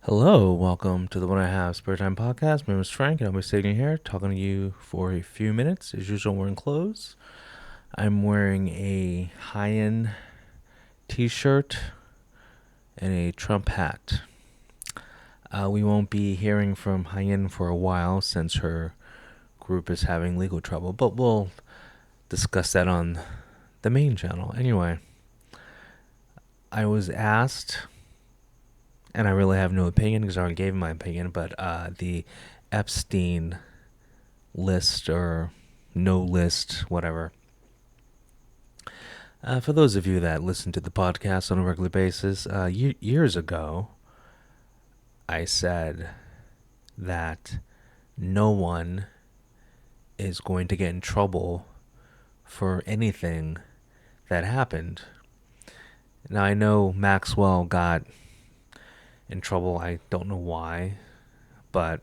Hello, welcome to the One I Have Spare Time podcast. My name is Frank, and I'll be sitting here talking to you for a few minutes. As usual, wearing clothes. I'm wearing a high-end t-shirt and a Trump hat. We won't be hearing from High-End for a while since her group is having legal trouble, but we'll discuss that on the main channel. Anyway, I was asked, and I really have no opinion because I already gave my opinion, but the Epstein list or no list, whatever. For those of you that listen to the podcast on a regular basis, years ago, I said that no one is going to get in trouble for anything that happened. Now, I know Maxwell got in trouble. I don't know why, but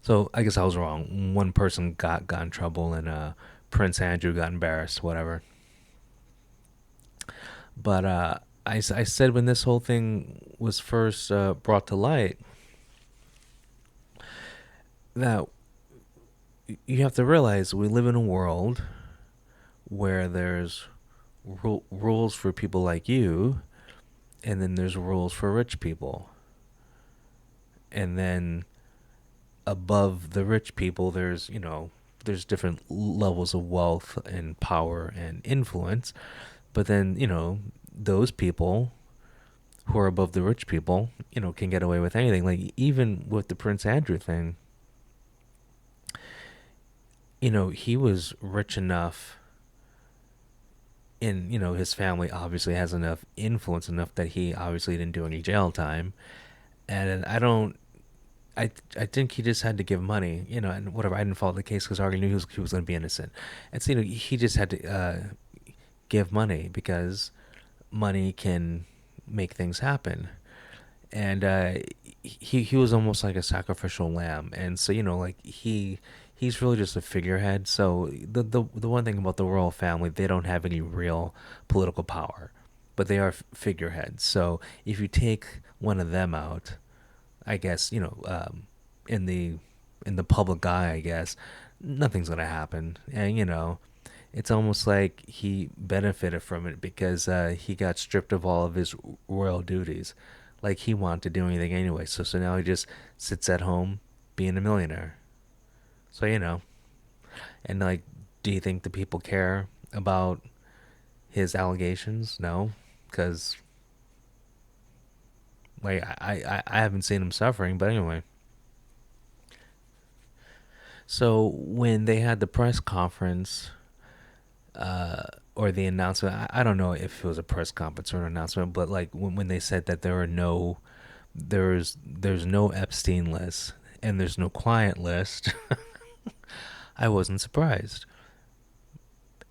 so I guess I was wrong. One person got in trouble, and Prince Andrew got embarrassed, whatever. But I said when this whole thing was first brought to light that you have to realize we live in a world where there's rules for people like you, and then there's rules for rich people. And then above the rich people, there's different levels of wealth and power and influence. But then, those people who are above the rich people, can get away with anything. Like, even with the Prince Andrew thing, he was rich enough, and, his family obviously has enough influence enough that he obviously didn't do any jail time. And I think he just had to give money, and whatever. I didn't follow the case because I already knew he was going to be innocent. And so, he just had to give money because money can make things happen. And he was almost like a sacrificial lamb. And so, like he's really just a figurehead. So the one thing about the royal family, they don't have any real political power, but they are figureheads. So if you take one of them out, I guess in the public eye, I guess nothing's gonna happen. And it's almost like he benefited from it because he got stripped of all of his royal duties. Like he wanted to do anything anyway. So now he just sits at home being a millionaire. So and like, do you think the people care about his allegations? No, because like I haven't seen him suffering. But anyway, so when they had the press conference or the announcement, I don't know if it was a press conference or an announcement, but like when they said that there's no Epstein list and there's no client list, I wasn't surprised.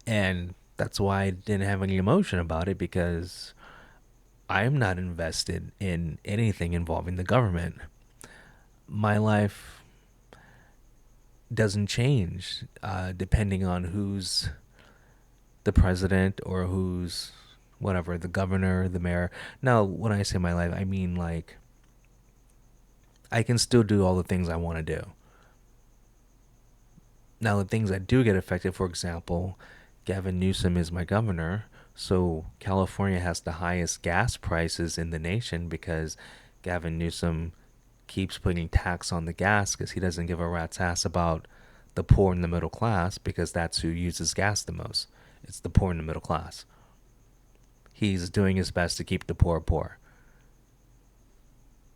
And that's why I didn't have any emotion about it, because I'm not invested in anything involving the government. My life doesn't change depending on who's the president or who's whatever, the governor, the mayor. Now, when I say my life, I mean like I can still do all the things I want to do. Now, the things that do get affected, for example, Gavin Newsom is my governor, so California has the highest gas prices in the nation because Gavin Newsom keeps putting tax on the gas because he doesn't give a rat's ass about the poor and the middle class, because that's who uses gas the most. It's the poor and the middle class. He's doing his best to keep the poor poor.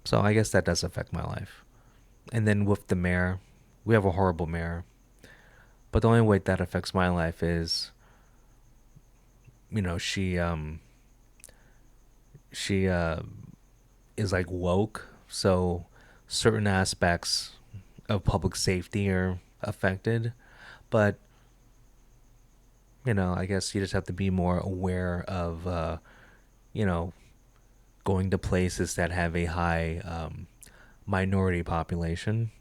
So I guess that does affect my life. And then with the mayor, we have a horrible mayor. But the only way that affects my life is, she is like woke, so certain aspects of public safety are affected. But I guess you just have to be more aware of, you know, going to places that have a high minority population.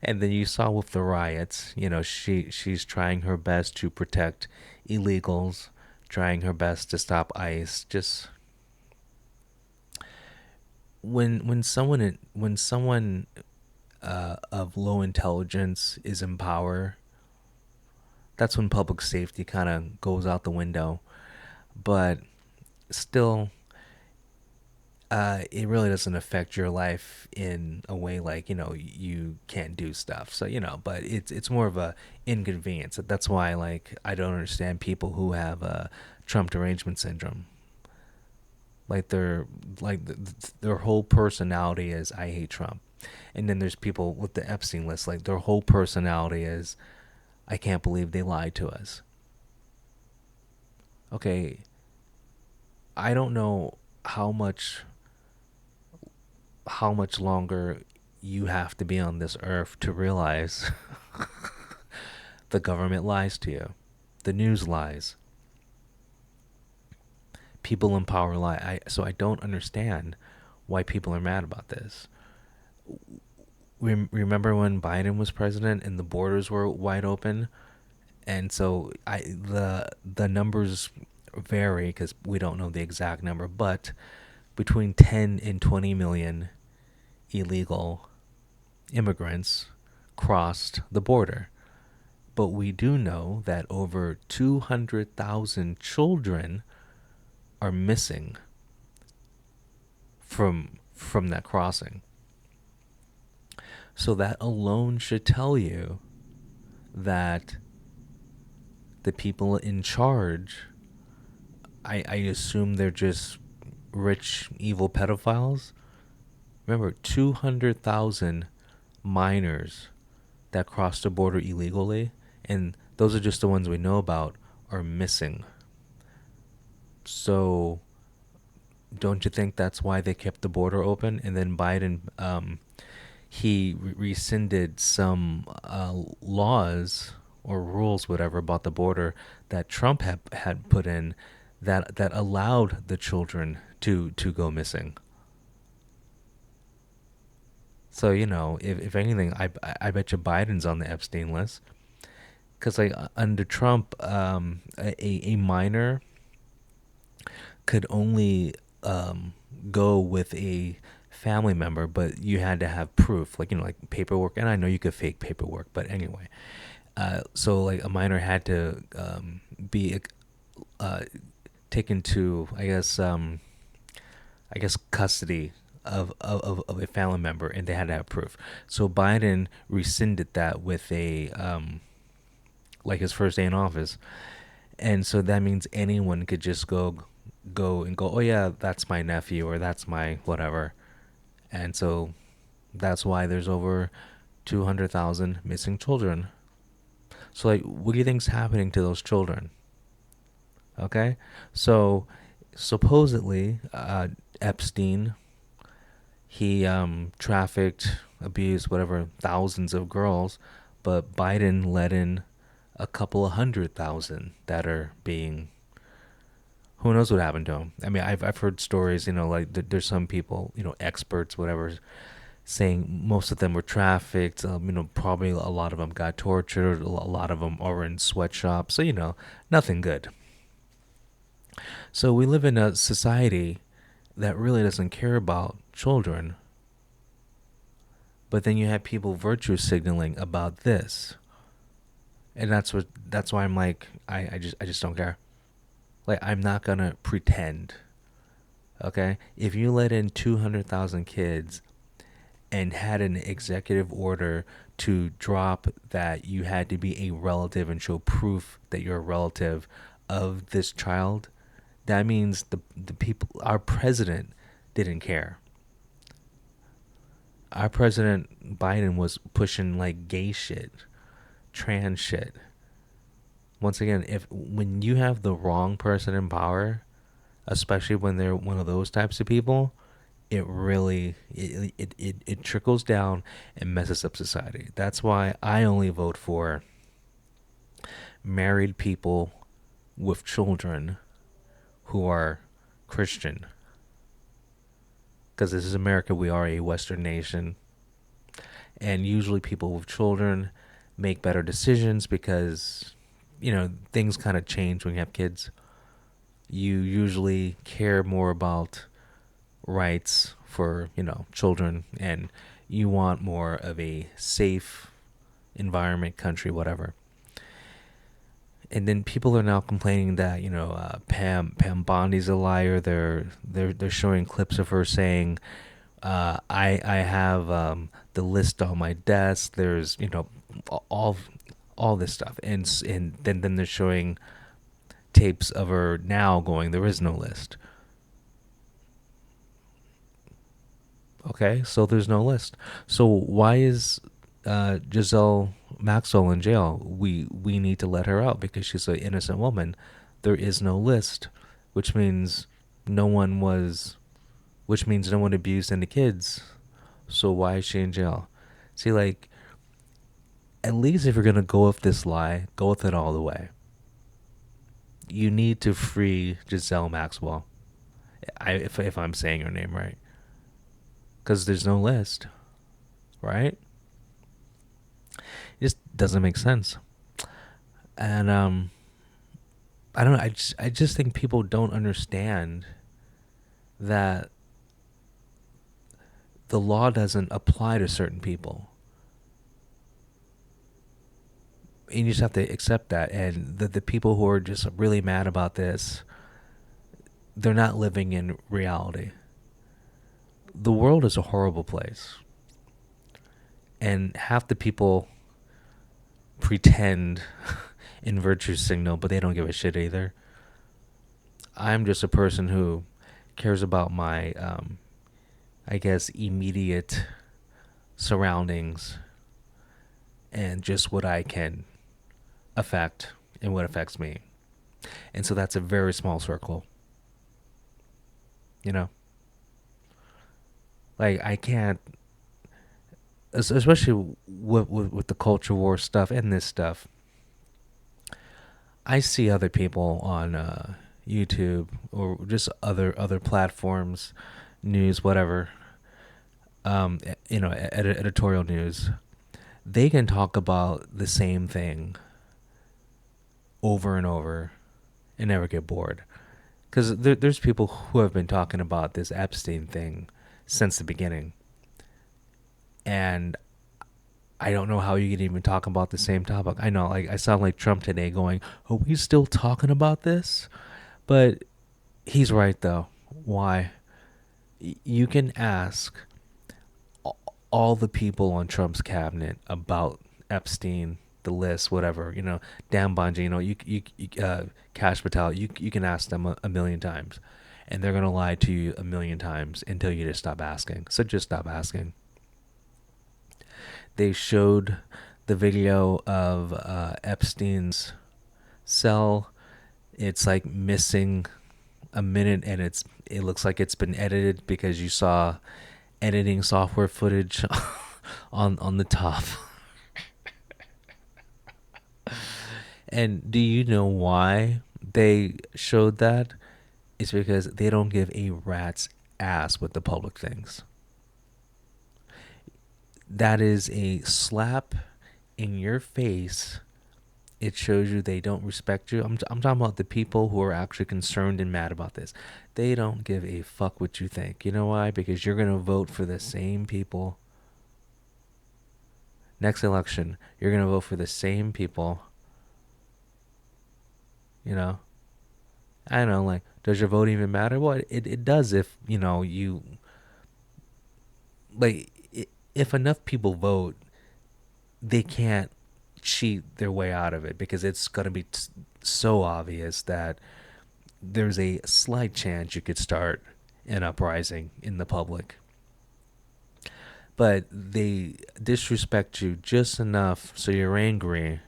And then you saw with the riots, she's trying her best to protect illegals, trying her best to stop ICE. Just when someone of low intelligence is in power, that's when public safety kind of goes out the window. But still, it really doesn't affect your life in a way like you can't do stuff. So but it's more of a inconvenience. That's why like I don't understand people who have Trump derangement syndrome. Like their whole personality is I hate Trump, and then there's people with the Epstein list. Like their whole personality is I can't believe they lied to us. Okay, I don't know how much how much longer you have to be on this earth to realize the government lies to you, the news lies, people in power lie. So I don't understand why people are mad about this. Remember when Biden was president and the borders were wide open, and so the numbers vary because we don't know the exact number, but between 10 and 20 million illegal immigrants crossed the border. But we do know that over 200,000 children are missing from that crossing. So that alone should tell you that the people in charge, I assume they're just rich, evil pedophiles. Remember, 200,000 minors that crossed the border illegally, and those are just the ones we know about, are missing. So don't you think that's why they kept the border open? And then Biden, he rescinded some laws or rules, whatever, about the border that Trump had put in that allowed the children to go missing. So if anything, I bet you Biden's on the Epstein list because like under Trump, a minor could only go with a family member, but you had to have proof, like like paperwork. And I know you could fake paperwork, but anyway, so like a minor had to be uh, taken to, I guess custody of a family member, and they had to have proof. So Biden rescinded that with a like his first day in office, and so that means anyone could just go and go, oh yeah, that's my nephew or that's my whatever. And so that's why there's over 200,000 missing children. So like what do you think's happening to those children? Okay? So supposedly Epstein, he trafficked, abused, whatever, thousands of girls, but Biden let in a couple of 100,000 that are being, who knows what happened to him. I mean, I've heard stories, like there's some people, experts, whatever, saying most of them were trafficked. Probably a lot of them got tortured. A lot of them are in sweatshops. So nothing good. So we live in a society that really doesn't care about children. But then you have people virtue signaling about this, and that's why I'm like, I just don't care. Like I'm not gonna pretend. Okay, if you let in 200,000 kids and had an executive order to drop that you had to be a relative and show proof that you're a relative of this child, that means the people, our president, didn't care. Our president Biden was pushing like gay shit, trans shit. Once again, if when you have the wrong person in power, especially when they're one of those types of people, it really it trickles down and messes up society. That's why I only vote for married people with children who are Christian. Because this is America, we are a Western nation, and usually people with children make better decisions because things kind of change when you have kids. You usually care more about rights for, children, and you want more of a safe environment, country, whatever. And then people are now complaining that Pam Bondi's a liar. They're showing clips of her saying, I have the list on my desk. There's all all this stuff, and then they're showing tapes of her now going, there is no list. Okay, so there's no list. So why is Giselle Maxwell in jail? We need to let her out because she's an innocent woman. There is no list, which means no one was, which means no one abused any kids. So why is she in jail? See, like, at least if you're gonna go with this lie, go with it all the way. You need to free Giselle Maxwell. If I'm saying her name right, because there's no list, right? It just doesn't make sense. And I don't know. I just think people don't understand that the law doesn't apply to certain people. And you just have to accept that. And the people who are just really mad about this, they're not living in reality. The world is a horrible place. And half the people pretend in virtue signal, but they don't give a shit either. I'm just a person who cares about my, I guess, immediate surroundings and just what I can affect and what affects me. And so that's a very small circle. You know? Like, I can't, especially with the culture war stuff and this stuff. I see other people on YouTube or just other platforms, news, whatever, editorial news. They can talk about the same thing over and over and never get bored. Because there's people who have been talking about this Epstein thing since the beginning. And I don't know how you can even talk about the same topic. I know, like, I sound like Trump today going, are we still talking about this? But he's right, though. Why? You can ask all the people on Trump's cabinet about Epstein, the list, whatever, Dan Bungie, Cash Patel, you can ask them a million times. And they're going to lie to you a million times until you just stop asking. So just stop asking. They showed the video of Epstein's cell. It's like missing a minute, and it looks like it's been edited because you saw editing software footage on the top. And do you know why they showed that? It's because they don't give a rat's ass what the public thinks. That is a slap in your face. It shows you they don't respect you. I'm talking about the people who are actually concerned and mad about this. They don't give a fuck what you think. You know why? Because you're going to vote for the same people. Next election, you're going to vote for the same people. I don't know, like, does your vote even matter? Well, it does if, you, like, if enough people vote, they can't cheat their way out of it because it's going to be so obvious that there's a slight chance you could start an uprising in the public. But they disrespect you just enough so you're angry,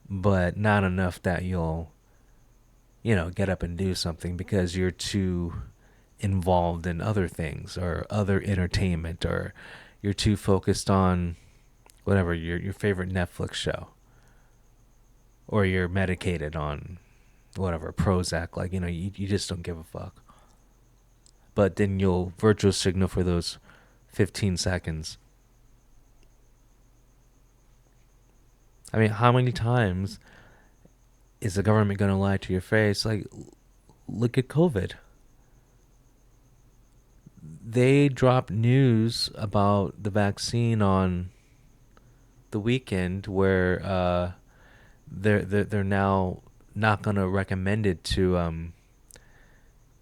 but not enough that you'll, get up and do something because you're too involved in other things or other entertainment, or you're too focused on whatever, your favorite Netflix show, or you're medicated on whatever, Prozac, like, you just don't give a fuck. But then you'll virtual signal for those 15 seconds. I mean, how many times is the government going to lie to your face? Like, look at COVID. they dropped news about the vaccine on the weekend where they're now not gonna recommend it to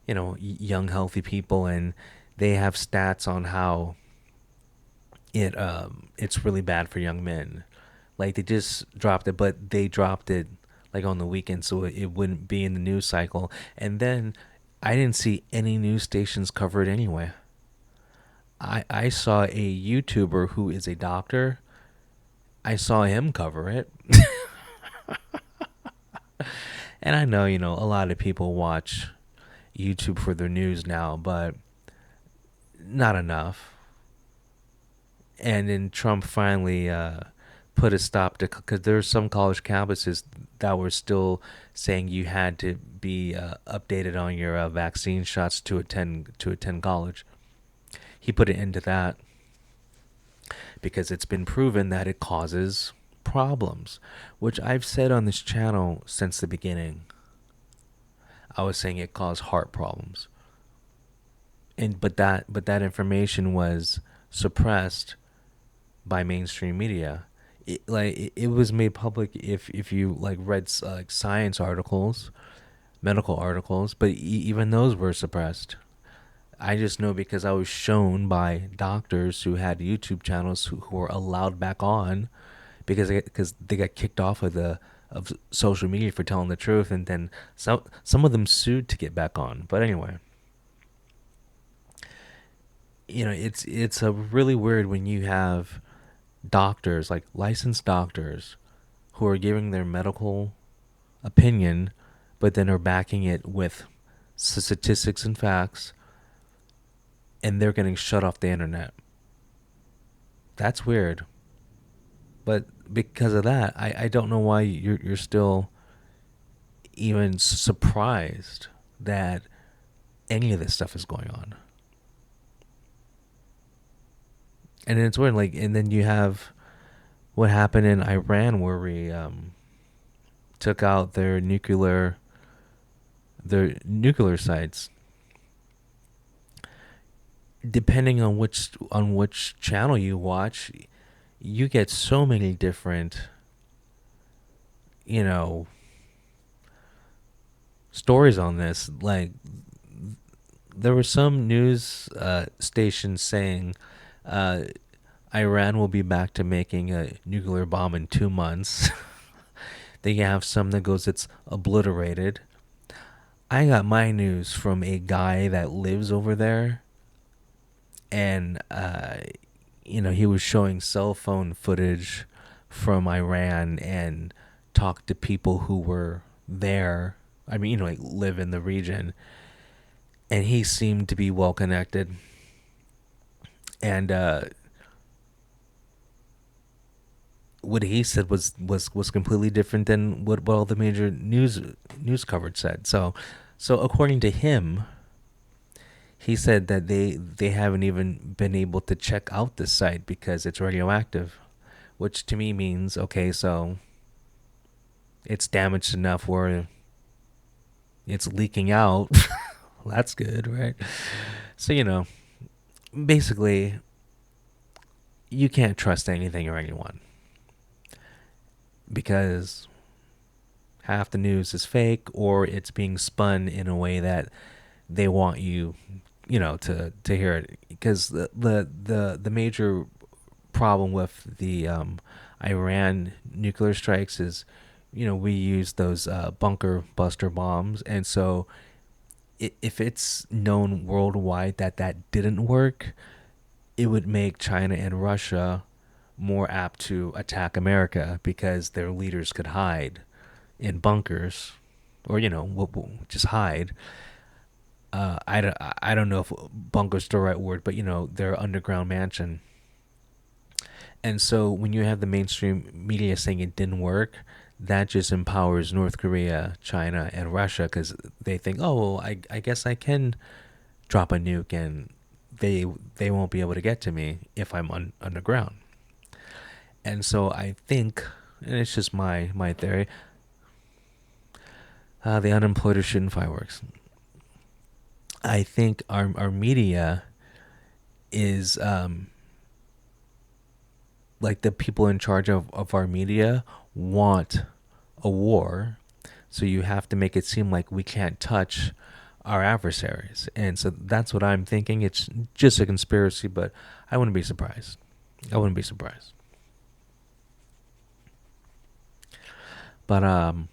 young healthy people, and they have stats on how it's really bad for young men. Like they just dropped it, but they dropped it like on the weekend so it wouldn't be in the news cycle. And then I didn't see any news stations cover it anyway. I saw a YouTuber who is a doctor. I saw him cover it. And I know, a lot of people watch YouTube for their news now, but not enough. And then Trump finally put a stop to, because there's some college campuses that were still saying you had to be updated on your vaccine shots to attend college. He put an end to that because it's been proven that it causes problems, which I've said on this channel since the beginning. I was saying it caused heart problems, and but that information was suppressed by mainstream media. It was made public if you like read like science articles, medical articles, but even those were suppressed. I just know because I was shown by doctors who had YouTube channels who were allowed back on because they got kicked off of social media for telling the truth, and then some of them sued to get back on. But anyway, it's a really weird when you have doctors, like licensed doctors, who are giving their medical opinion, but then are backing it with statistics and facts, and they're getting shut off the internet. That's weird. But because of that, I don't know why you're still even surprised that any of this stuff is going on. And it's weird, like, and then you have what happened in Iran, where we took out their nuclear sites. Depending on which channel you watch, you get so many different, you know, stories on this. Like there were some news stations saying uh, Iran will be back to making a nuclear bomb in 2 months. Then you have some that goes it's obliterated. I got my news from a guy that lives over there, and he was showing cell phone footage from Iran and talked to people who were there. I mean, like live in the region, and he seemed to be well connected. And what he said was completely different than what all the major news coverage said. So according to him, he said that they haven't even been able to check out the site because it's radioactive, which to me means okay, so it's damaged enough where it's leaking out. Well, that's good, right? So basically, you can't trust anything or anyone because half the news is fake or it's being spun in a way that they want you to hear it, because the major problem with the Iran nuclear strikes is we use those bunker buster bombs, and so if it's known worldwide that didn't work, it would make China and Russia more apt to attack America because their leaders could hide in bunkers, or just hide. I don't know if bunker's the right word, but their underground mansion. And so when you have the mainstream media saying it didn't work, that just empowers North Korea, China, and Russia, because they think, oh, well, I guess I can drop a nuke and they won't be able to get to me if I'm underground. And so I think, and it's just my theory, the unemployed are shooting fireworks. I think our media is like the people in charge of our media want a war, so you have to make it seem like we can't touch our adversaries. And so that's what I'm thinking. It's just a conspiracy, but I wouldn't be surprised. I wouldn't be surprised. But I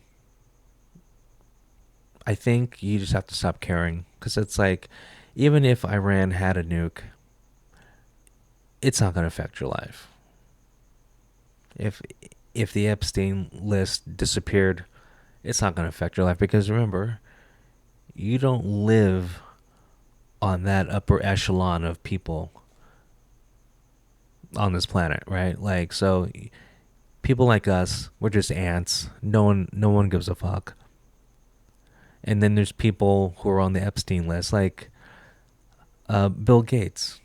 think you just have to stop caring, because it's like, even if Iran had a nuke, it's not going to affect your life. If if the Epstein list disappeared, it's not going to affect your life, because remember, you don't live on that upper echelon of people on this planet, right? Like, so people like us, we're just ants. No one gives a fuck. And then there's people who are on the Epstein list, like Bill Gates.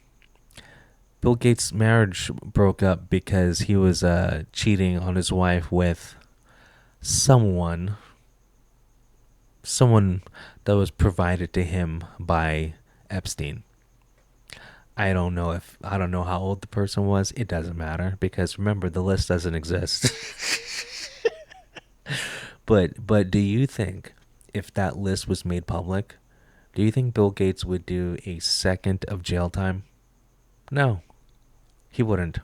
Bill Gates' marriage broke up because he was cheating on his wife with someone, someone that was provided to him by Epstein. I don't know how old the person was. It doesn't matter, because remember, the list doesn't exist. But do you think, if that list was made public, do you think Bill Gates would do a second of jail time? No, he wouldn't.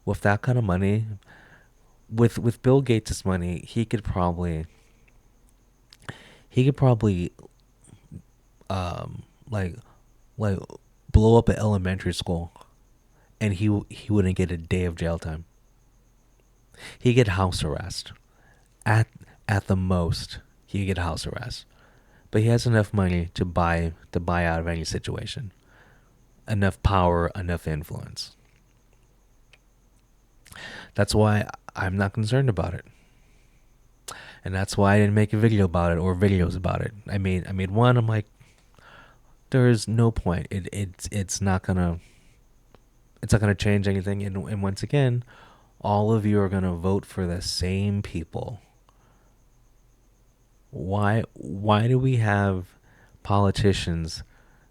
With that kind of money, with Bill Gates' money, he could probably um like like blow up an elementary school, and he wouldn't get a day of jail time. He'd get house arrest. At at the most, he'd get house arrest. But he has enough money to buy out of any situation. Enough power, enough influence. That's why I'm not concerned about it. And that's why I didn't make a video about it, or videos about it. I made one. I'm like, there's no point. It's not gonna change anything. And once again, all of you are gonna vote for the same people. Why do we have politicians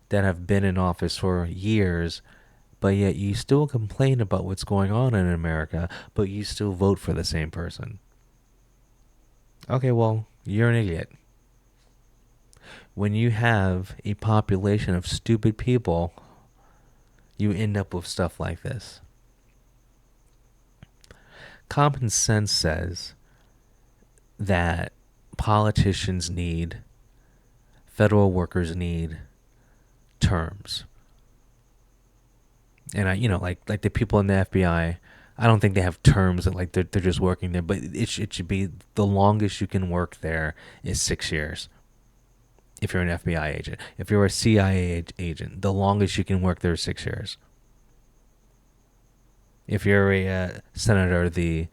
that have been in office for years, but yet you still complain about what's going on in America, but you still vote for the same person? Okay, well, you're an idiot. When you have a population of stupid people, you end up with stuff like this. Common sense says that politicians need, federal workers need terms. And like the people in the FBI, I don't think they have terms that, like, they're just working there, but it should be the longest you can work there is 6 years. If you're an FBI agent, if you're a CIA agent, the longest you can work there is 6 years. If you're a senator, the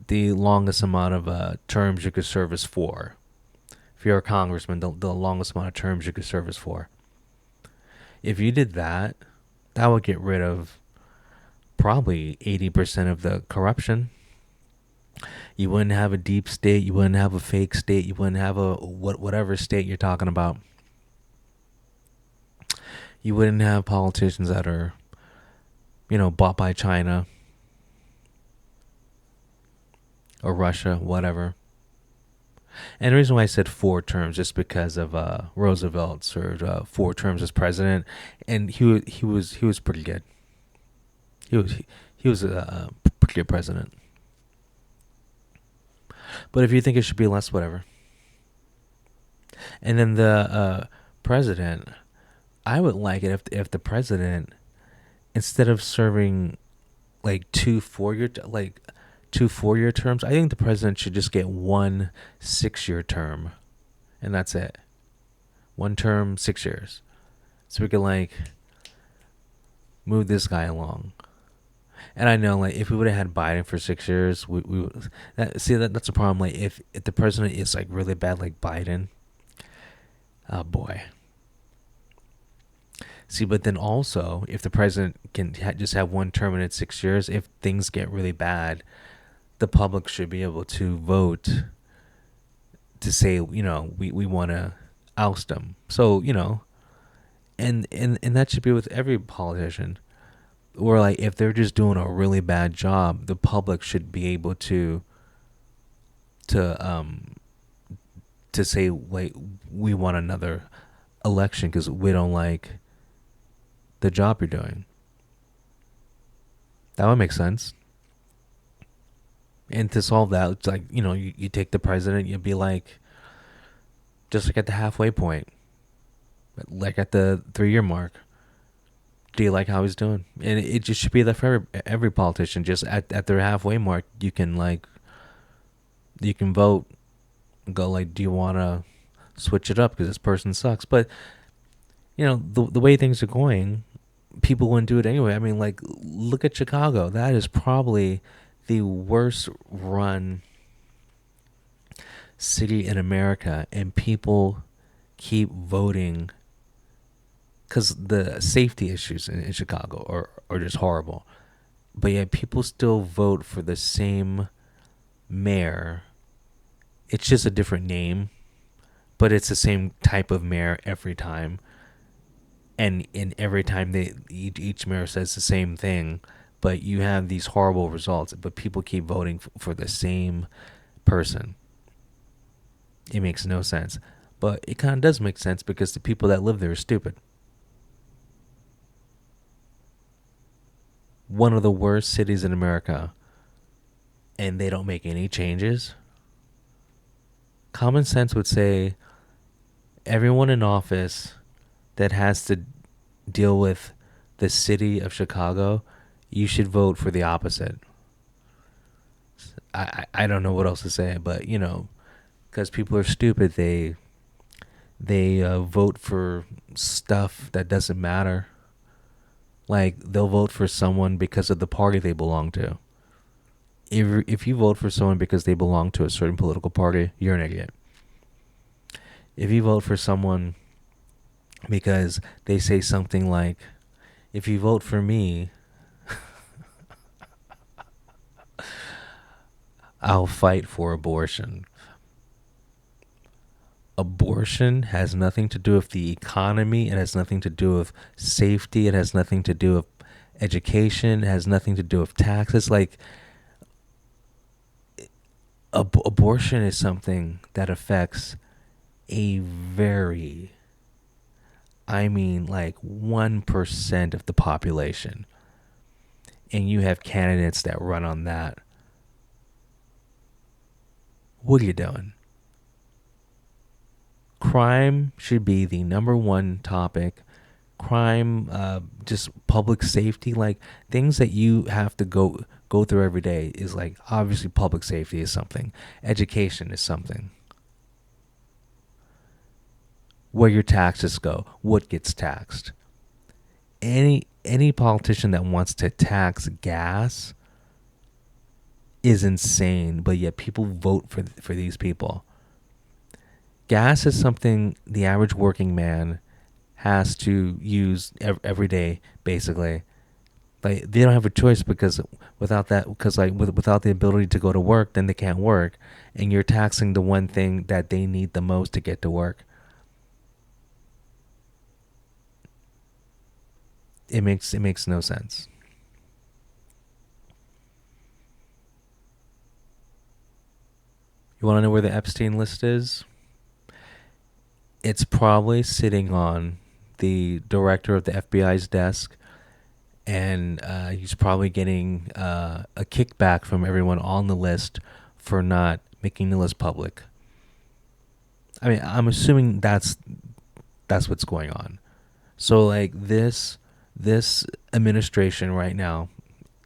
the longest amount of terms you could serve is 4. If you're a congressman, the longest amount of terms you could serve is 4. If you did that, that would get rid of probably 80% of the corruption. You wouldn't have a deep state. You wouldn't have a fake state. You wouldn't have a whatever state you're talking about. You wouldn't have politicians that are, bought by China or Russia, whatever. And the reason why I said 4 terms, just because of Roosevelt served 4 terms as president, and he was pretty good. He was a pretty good president. But if you think it should be less, whatever. And then the president, I would like it if the president, instead of serving like 2 4-year terms, I think the president should just get 1 6-year term, and that's it. 1 term, 6 years, so we could like move this guy along. And I know, like, if we would have had Biden for 6 years, that's a problem. Like, if the president is like really bad, like Biden, oh boy. See, but then also, if the president can just have 1 term and it's 6 years, if things get really bad, the public should be able to vote to say, we want to oust him. So, And that should be with every politician. Or like if they're just doing a really bad job, the public should be able to to say, wait, we want another election because we don't like the job you're doing. That would make sense. And to solve that, it's like, you take the president, you'd be like, just like at the halfway point, like at the 3 year mark. Do you like how he's doing? And it just should be that for every politician. Just at their halfway mark, you can vote, and go like, do you want to switch it up because this person sucks? But the way things are going, people wouldn't do it anyway. I mean, like, look at Chicago. That is probably the worst run city in America, and people keep voting because the safety issues in Chicago are just horrible. But yet people still vote for the same mayor. It's just a different name, but it's the same type of mayor every time. And every time each mayor says the same thing, but you have these horrible results. But people keep voting for the same person. It makes no sense, but it kind of does make sense because the people that live there are stupid. One of the worst cities in America, and they don't make any changes. Common sense would say everyone in office that has to deal with the city of Chicago, you should vote for the opposite. I don't know what else to say, but because people are stupid, they vote for stuff that doesn't matter. Like they'll vote for someone because of the party they belong to. If you vote for someone because they belong to a certain political party, you're an idiot. If you vote for someone because they say something like, if you vote for me, I'll fight for abortion. Abortion has nothing to do with the economy. It has nothing to do with safety. It has nothing to do with education. It has nothing to do with taxes. Like, abortion is something that affects a very, I mean, like 1% of the population. And you have candidates that run on that. What are you doing? Crime should be the number one topic. Crime, just public safety, like things that you have to go through every day is like, obviously public safety is something. Education is something. Where your taxes go, what gets taxed. Any politician that wants to tax gas is insane, but yet people vote for these people. Gas is something the average working man has to use every day, basically. Like they don't have a choice because without the ability to go to work, then they can't work, and you're taxing the one thing that they need the most to get to work. It makes no sense. You want to know where the Epstein list is? It's probably sitting on the director of the FBI's desk, and he's probably getting a kickback from everyone on the list for not making the list public. I mean, I'm assuming that's what's going on. So like this administration right now,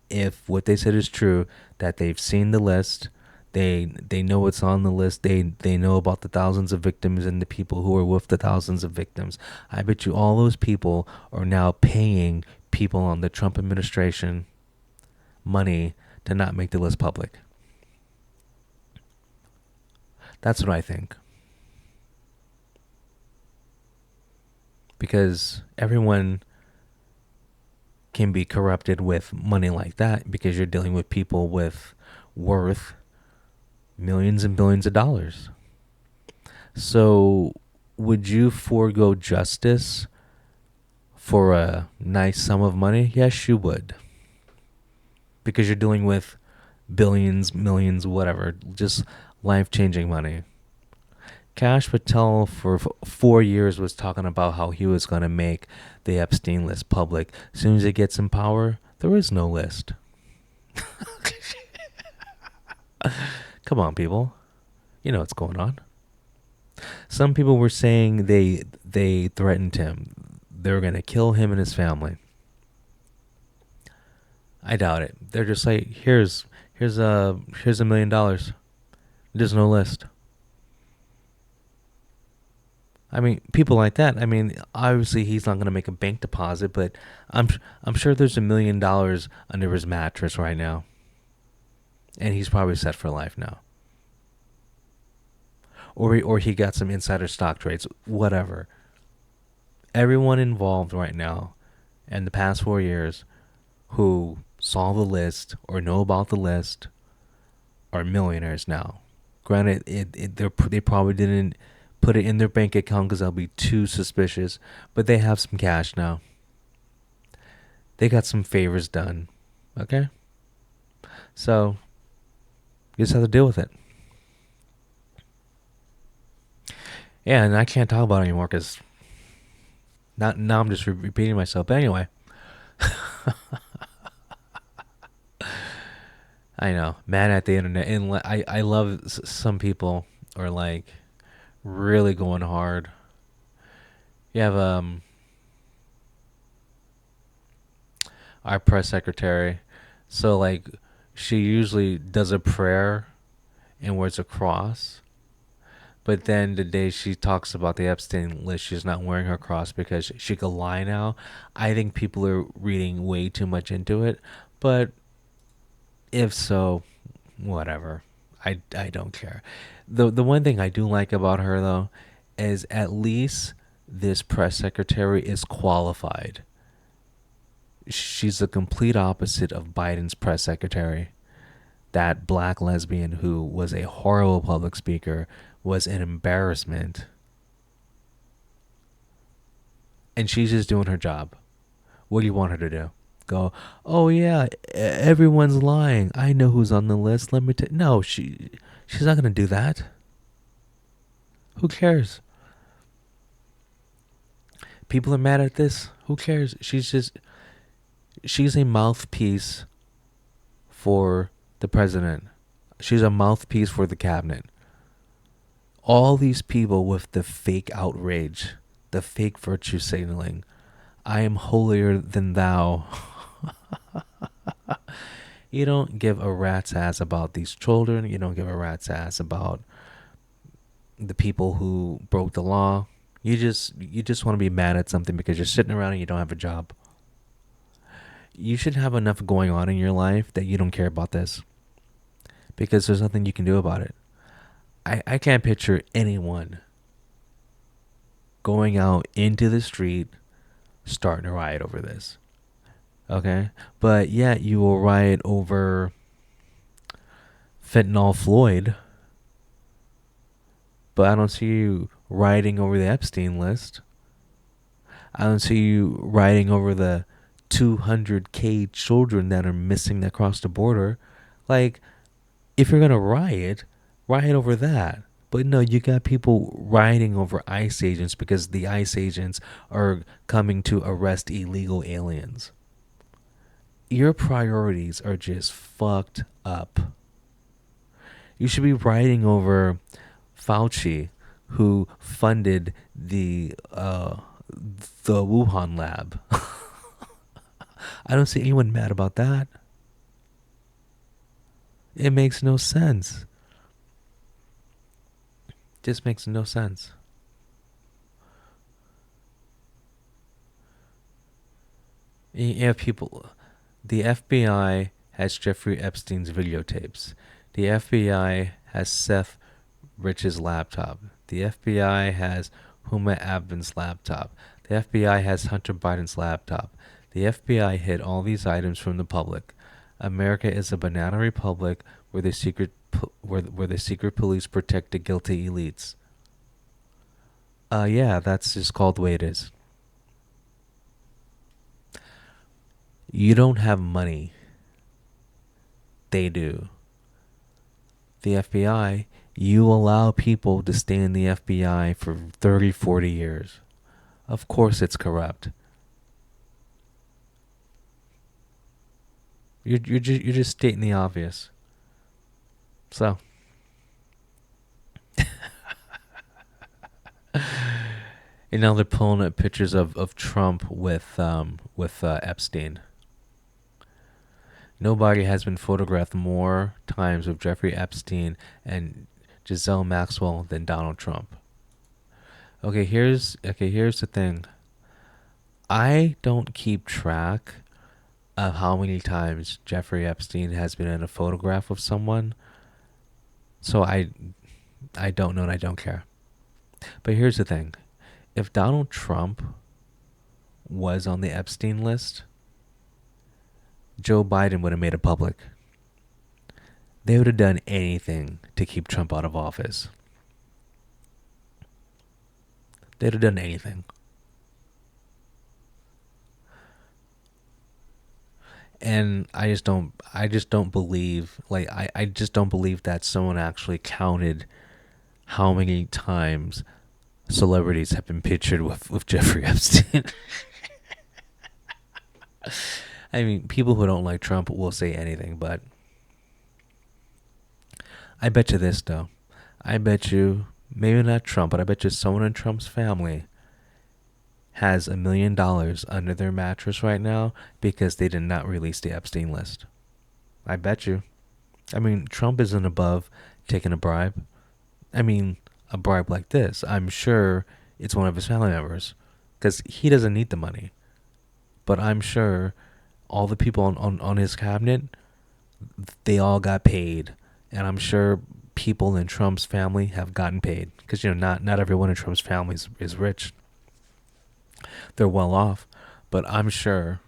if what they said is true, that they've seen the list, they know what's on the list, they know about the thousands of victims and the people who are with the thousands of victims. I bet you all those people are now paying people on the Trump administration money to not make the list public. That's what I think. Because everyone can be corrupted with money like that because you're dealing with people with worth millions and billions of dollars. So, would you forego justice for a nice sum of money? Yes, you would. Because you're dealing with billions, millions, whatever, just life changing money. Cash Patel for 4 years was talking about how he was going to make the Epstein list public. As soon as he gets in power, there is no list. Come on, people. You know what's going on. Some people were saying they threatened him. They were going to kill him and his family. I doubt it. They're just like, here's $1 million. There's no list. I mean, people like that. I mean, obviously he's not going to make a bank deposit, but I'm I'm sure there's $1 million under his mattress right now, and he's probably set for life now. Or he got some insider stock trades, whatever. Everyone involved right now, in the past 4 years, who saw the list or know about the list, are millionaires now. Granted, they probably didn't put it in their bank account because that'll be too suspicious, but they have some cash now. They got some favors done. Okay? So, you just have to deal with it. Yeah, and I can't talk about it anymore because now I'm just repeating myself. But anyway, I know, mad at the internet. And I love some people are like really going hard. You have our press secretary. So like she usually does a prayer and wears a cross. But then the day she talks about the Epstein list, she's not wearing her cross because she could lie now. I think people are reading way too much into it. But if so, whatever. I don't care. The one thing I do like about her though is at least this press secretary is qualified. She's the complete opposite of Biden's press secretary. That black lesbian who was a horrible public speaker, was an embarrassment. And she's just doing her job. What do you want her to do? Go, oh yeah, everyone's lying. I know who's on the list. Let me tell. No, she's not gonna do that. Who cares? People are mad at this. Who cares? She's a mouthpiece for the president. She's a mouthpiece for the cabinet. All these people with the fake outrage, the fake virtue signaling. I am holier than thou. You don't give a rat's ass about these children. You don't give a rat's ass about the people who broke the law. You just want to be mad at something because you're sitting around and you don't have a job. You should have enough going on in your life that you don't care about this because there's nothing you can do about it. I can't picture anyone going out into the street starting a riot over this. Okay? But yeah, you will riot over fentanyl Floyd, but I don't see you rioting over the Epstein list. I don't see you rioting over the 200K children that are missing across the border. Like, if you're going to riot over that. But no, you got people rioting over ICE agents because the ICE agents are coming to arrest illegal aliens. Your priorities are just fucked up. You should be rioting over Fauci, who funded the Wuhan lab. I don't see anyone mad about that. It makes no sense. Just makes no sense. You have people. The FBI has Jeffrey Epstein's videotapes. The FBI has Seth Rich's laptop. The FBI has Huma Abedin's laptop. The FBI has Hunter Biden's laptop. The FBI hid all these items from the public. America is a banana republic where the secret police protect the guilty elites. Yeah, that's just called the way it is. You don't have money. They do. The FBI, you allow people to stay in the FBI for 30, 40 years. Of course it's corrupt. You're just stating the obvious. So, and now they're pulling up pictures of Trump with Epstein. Nobody has been photographed more times with Jeffrey Epstein and Giselle Maxwell than Donald Trump. Here's the thing. I don't keep track of how many times Jeffrey Epstein has been in a photograph of someone, so I don't know and I don't care. But here's the thing. If Donald Trump was on the Epstein list, Joe Biden would have made it public. They would have done anything to keep Trump out of office. They'd have done anything. And I just don't believe, I just don't believe that someone actually counted how many times celebrities have been pictured with Jeffrey Epstein. I mean, people who don't like Trump will say anything, but I bet you this, though. I bet you, maybe not Trump, but I bet you someone in Trump's family has $1 million under their mattress right now because they did not release the Epstein list. I bet you. I mean, Trump isn't above taking a bribe. I mean, a bribe like this. I'm sure it's one of his family members because he doesn't need the money. But I'm sure all the people on his cabinet, they all got paid. And I'm sure people in Trump's family have gotten paid because, not everyone in Trump's family is rich. They're well off. But I'm sure,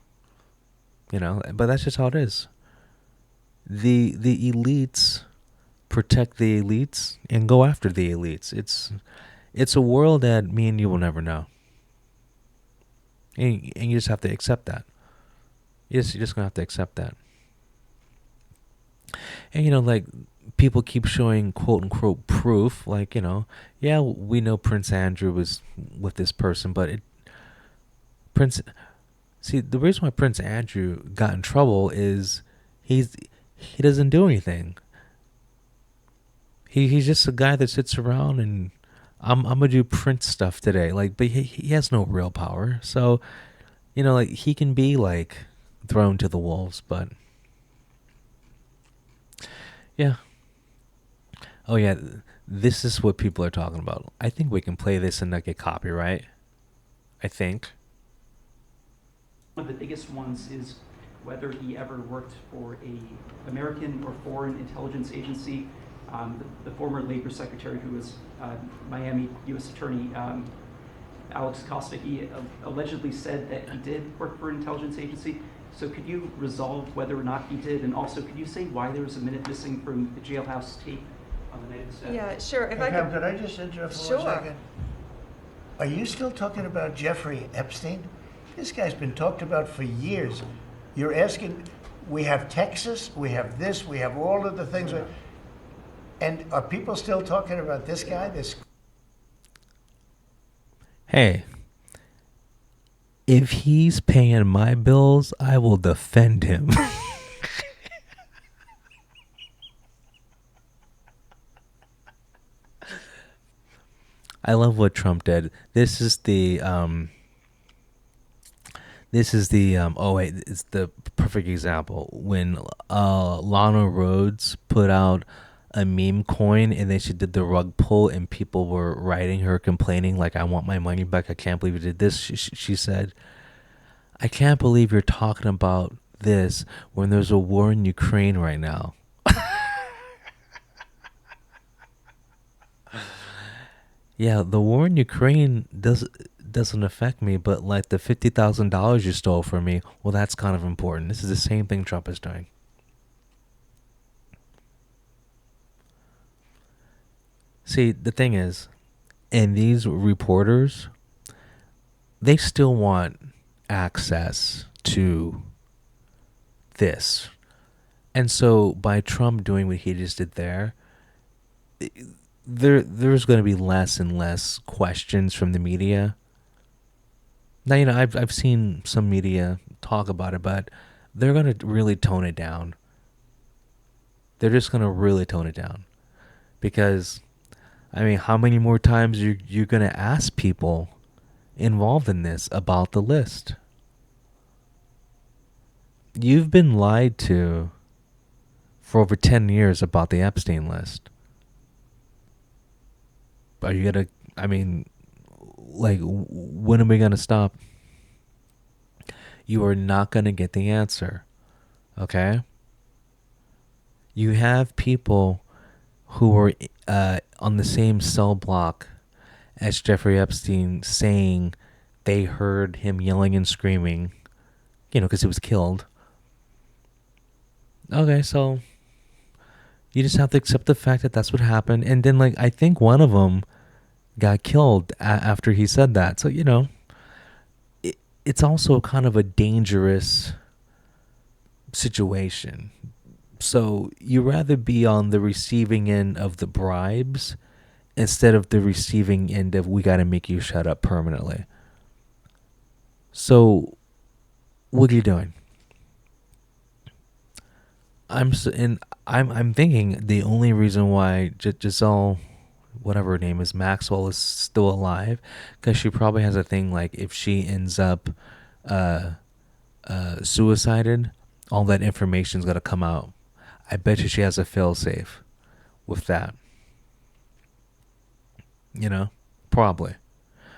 but that's just how it is. The elites protect the elites and go after the elites. It's a world that me and you will never know. And you just have to accept that. You're just gonna have to accept that. And like people keep showing quote unquote proof, like, yeah, we know Prince Andrew was with this person, but Prince see the reason why Prince Andrew got in trouble is he doesn't do anything. He's just a guy that sits around and I'm gonna do Prince stuff today. Like, but he has no real power. So, like he can be like thrown to the wolves, but yeah. Oh yeah, this is what people are talking about. I think we can play this and not get copyright. I think. One of the biggest ones is whether he ever worked for a American or foreign intelligence agency. The former Labor Secretary, who was Miami U.S. Attorney Alex Acosta, he allegedly said that he did work for an intelligence agency. So could you resolve whether or not he did, and also could you say why there was a minute missing from the jailhouse tape on the night of the staff? Yeah, sure. If Hey, I Pam, could, could I just interrupt for Sure. 1 second? Are you still talking about Jeffrey Epstein? This guy's been talked about for years. You're asking, we have Texas, we have this, we have all of the things. And are people still talking about this guy? Hey, if he's paying my bills, I will defend him. I love what Trump did. Oh wait, it's the perfect example when Lana Rhodes put out a meme coin and then she did the rug pull and people were writing her complaining like, I want my money back, I can't believe you did this. She said, I can't believe you're talking about this when there's a war in Ukraine right now. Yeah, the war in Ukraine doesn't affect me, but like the $50,000 you stole from me, well, that's kind of important. This is the same thing Trump is doing. See, the thing is, and these reporters, they still want access to this. And so by Trump doing what he just did there, there's going to be less and less questions from the media. Now, I've seen some media talk about it, but they're going to really tone it down. They're just going to really tone it down because I mean, how many more times you're going to ask people involved in this about the list? You've been lied to for over 10 years about the Epstein list. Are you going to, I mean, like, when are we going to stop? You are not going to get the answer. Okay? You have people who were on the same cell block as Jeffrey Epstein saying they heard him yelling and screaming, because he was killed. Okay, so you just have to accept the fact that that's what happened. And then, I think one of them got killed after he said that. So, it's also kind of a dangerous situation. So you rather be on the receiving end of the bribes instead of the receiving end of we got to make you shut up permanently. So what are you doing? I'm thinking the only reason why Giselle, whatever her name is, Maxwell, is still alive, because she probably has a thing like if she ends up suicided, all that information's gonna come out. I bet you she has a failsafe with that. Probably.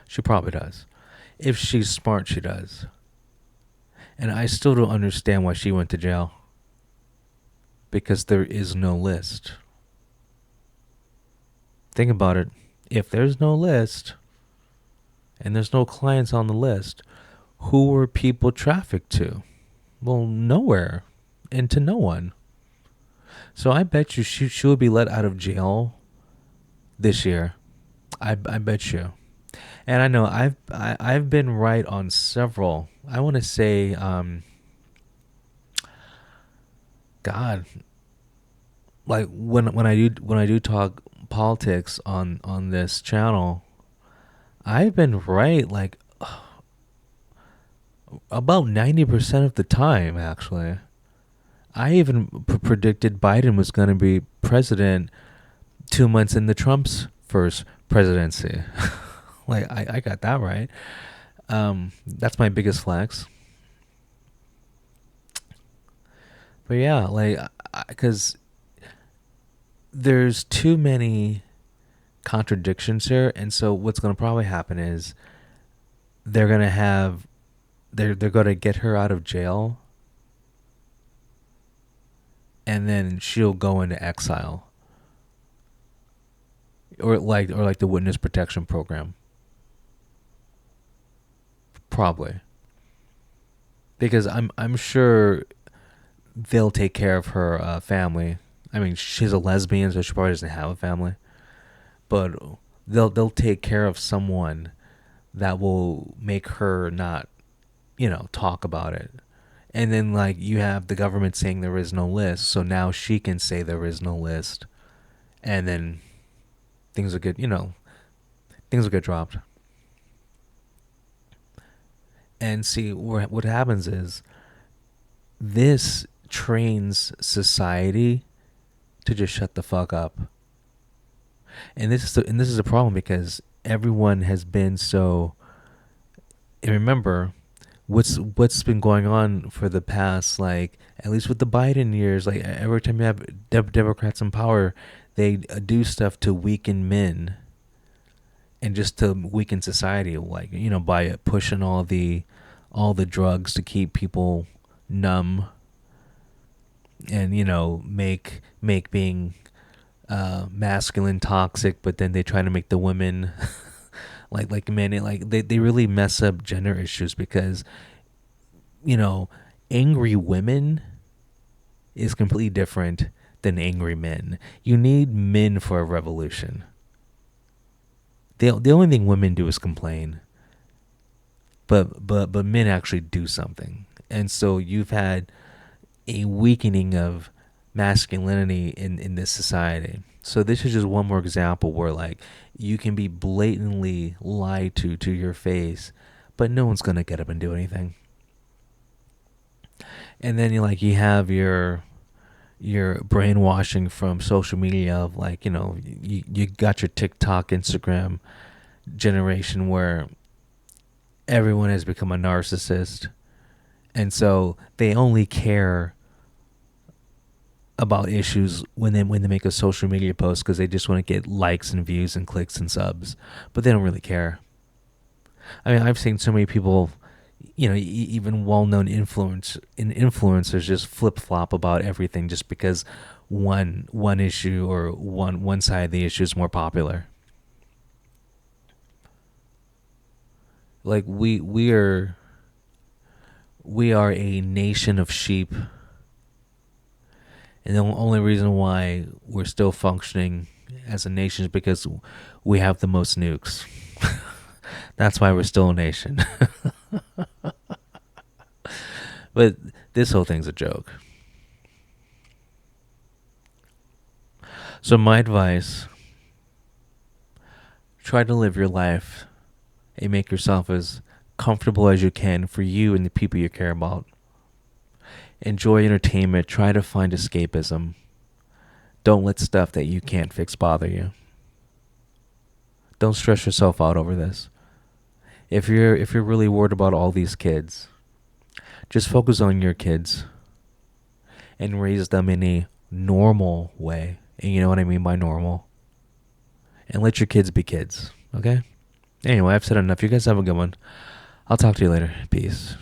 She probably does. If she's smart, she does. And I still don't understand why she went to jail. Because there is no list. Think about it. If there's no list, and there's no clients on the list, who were people trafficked to? Well, nowhere. And to no one. So I bet you she will be let out of jail this year. I bet you. And I know I've been right on several. I want to say, God, like when I do talk politics on this channel, I've been right like about 90% of the time. Actually, I even predicted Biden was going to be president 2 months into Trump's first presidency. Like I got that right. That's my biggest flex. But yeah, because there's too many contradictions here, and so what's going to probably happen is they're going to get her out of jail, and then she'll go into exile, or like the witness protection program. Probably. Because I'm sure they'll take care of her family. I mean, she's a lesbian, so she probably doesn't have a family. But they'll take care of someone that will make her not, talk about it. And then you have the government saying there is no list, so now she can say there is no list, and then things will get things will get dropped. And see, what happens is this trains society to just shut the fuck up. And this is a problem because everyone has been so. And remember, what's been going on for the past, at least with the Biden years, every time you have Democrats in power, they do stuff to weaken men and just to weaken society, by pushing all the drugs to keep people numb, and make being masculine toxic, but then they try to make the women like men. They really mess up gender issues because angry women is completely different than angry men. You need men for a revolution. The only thing women do is complain. But men actually do something. And so you've had a weakening of masculinity in this society. So this is just one more example where like you can be blatantly lied to your face, but no one's gonna get up and do anything. And then you have your brainwashing from social media of like, you got your TikTok, Instagram generation where everyone has become a narcissist. And so they only care about issues when they make a social media post because they just want to get likes and views and clicks and subs, but they don't really care. I mean, I've seen so many people, even well-known influencers just flip-flop about everything just because one issue or one side of the issue is more popular. Like we are a nation of sheep, and the only reason why we're still functioning as a nation is because we have the most nukes. That's why we're still a nation. But this whole thing's a joke. So my advice, try to live your life and make yourself as comfortable as you can for you and the people you care about. Enjoy entertainment. Try to find escapism. Don't let stuff that you can't fix bother you. Don't stress yourself out over this. If you're really worried about all these kids, just focus on your kids and raise them in a normal way. And you know what I mean by normal. And let your kids be kids. Okay? Anyway, I've said enough. You guys have a good one. I'll talk to you later. Peace.